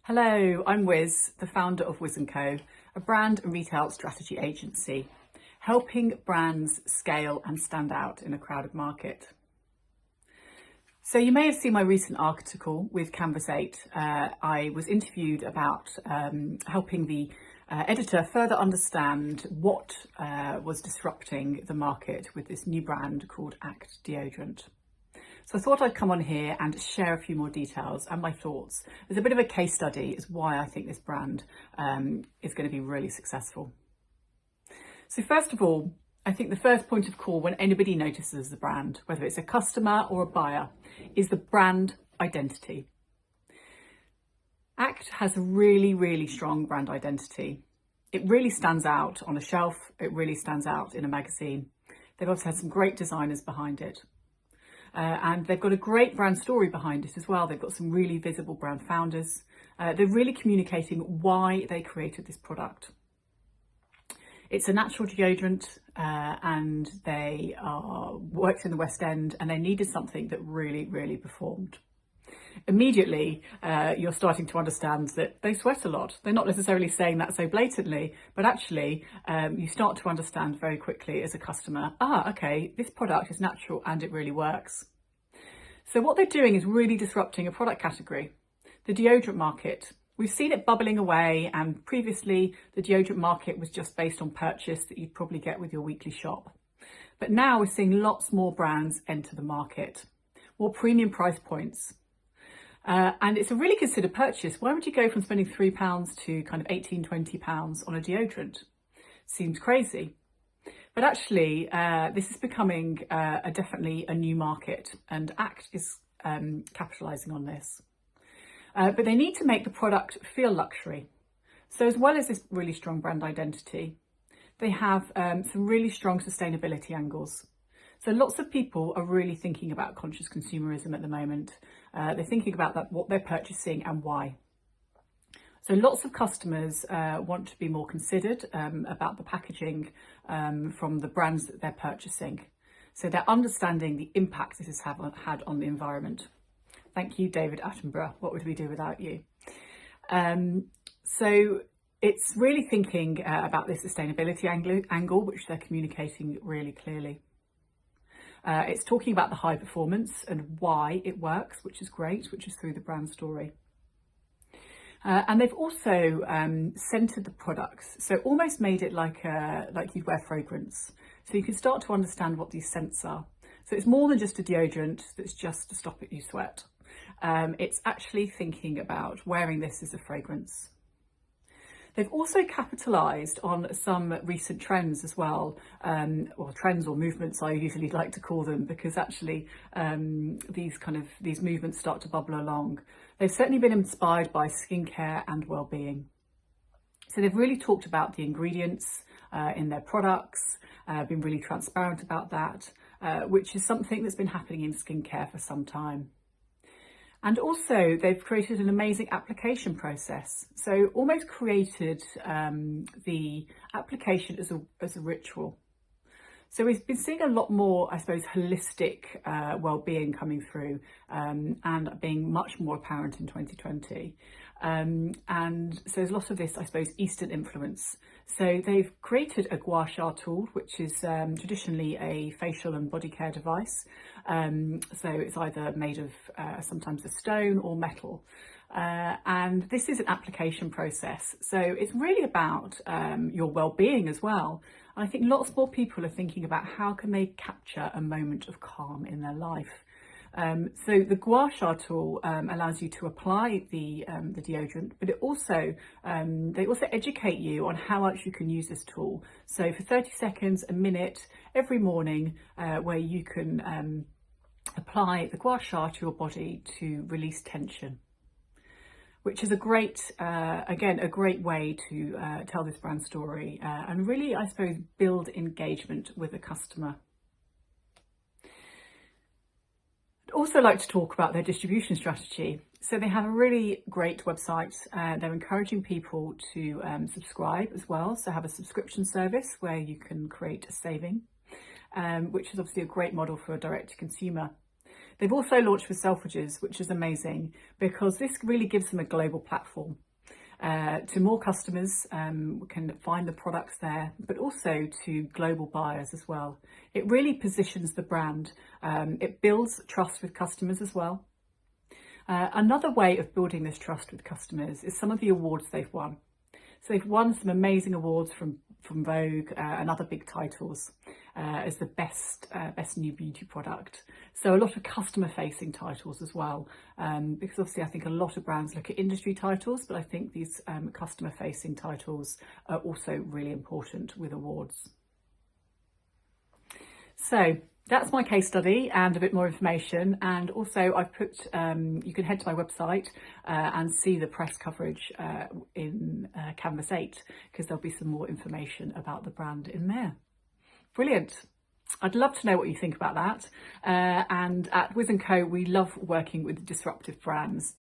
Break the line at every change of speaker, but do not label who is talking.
Hello, I'm Wiz, the founder of WIZZ&CO, a brand and retail strategy agency, helping brands scale and stand out in a crowded market. So you may have seen my recent article with Canvas 8. I was interviewed about helping the editor further understand what was disrupting the market with this new brand called Act Deodorant. So I thought I'd come on here and share a few more details and my thoughts. There's a bit of a case study as why I think this brand is going to be really successful. So first of all, I think the first point of call when anybody notices the brand, whether it's a customer or a buyer, is the brand identity. Act has a really, really strong brand identity. It really stands out on a shelf. It really stands out in a magazine. They've also had some great designers behind it. And they've got a great brand story behind it as well. They've got some really visible brand founders. They're really communicating why they created this product. It's a natural deodorant and they worked in the West End and they needed something that really, really performed. Immediately, you're starting to understand that they sweat a lot. They're not necessarily saying that so blatantly, but actually you start to understand very quickly as a customer, okay, this product is natural and it really works. So what they're doing is really disrupting a product category, the deodorant market. We've seen it bubbling away, and previously the deodorant market was just based on purchase that you'd probably get with your weekly shop. But now we're seeing lots more brands enter the market, more premium price points. And it's a really considered purchase. Why would you go from spending £3 to kind of £18, £20 on a deodorant? Seems crazy. But actually, this is becoming definitely a new market, and Act is capitalising on this. But they need to make the product feel luxury. So as well as this really strong brand identity, they have some really strong sustainability angles. So lots of people are really thinking about conscious consumerism at the moment. They're thinking about what they're purchasing and why. So lots of customers want to be more considered about the packaging from the brands that they're purchasing. So they're understanding the impact this has had on the environment. Thank you, David Attenborough. What would we do without you? So it's really thinking about this sustainability angle, which they're communicating really clearly. It's talking about the high performance and why it works, which is great, which is through the brand story. And they've also scented the products, so almost made it like you'd wear fragrance. So you can start to understand what these scents are. So it's more than just a deodorant that's just to stop it you sweat. It's actually thinking about wearing this as a fragrance. They've also capitalised on some recent trends as well, or trends or movements I usually like to call them, because actually these movements start to bubble along. They've certainly been inspired by skincare and well-being. So they've really talked about the ingredients in their products, been really transparent about that, which is something that's been happening in skincare for some time. And also they've created an amazing application process. So almost created the application as a ritual. So we've been seeing a lot more, I suppose, holistic well-being coming through and being much more apparent in 2020. And so there's a lot of this, I suppose, Eastern influence. So they've created a gua sha tool, which is traditionally a facial and body care device. So it's either made of sometimes a stone or metal. And this is an application process. So it's really about your well-being as well. And I think lots more people are thinking about how can they capture a moment of calm in their life. So the gua sha tool allows you to apply the deodorant, but it also they also educate you on how much you can use this tool. So for 30 seconds, a minute every morning, where you can apply the gua sha to your body to release tension, which is a great, again, a great way to tell this brand story and really, I suppose, build engagement with the customer. I'd also like to talk about their distribution strategy. So they have a really great website. They're encouraging people to subscribe as well. So have a subscription service where you can create a saving, which is obviously a great model for a direct to consumer. They've also launched with Selfridges, which is amazing because this really gives them a global platform. To more customers can find the products there, but also to global buyers as well. It really positions the brand. It builds trust with customers as well. Another way of building this trust with customers is some of the awards they've won. So they've won some amazing awards from Vogue and other big titles as the best new beauty product. So a lot of customer facing titles as well, because obviously I think a lot of brands look at industry titles, but I think these customer facing titles are also really important with awards. So that's my case study and a bit more information. And also I've put, you can head to my website and see the press coverage in Canvas 8, because there'll be some more information about the brand in there. Brilliant. I'd love to know what you think about that. And at WIZZ&CO, we love working with disruptive brands.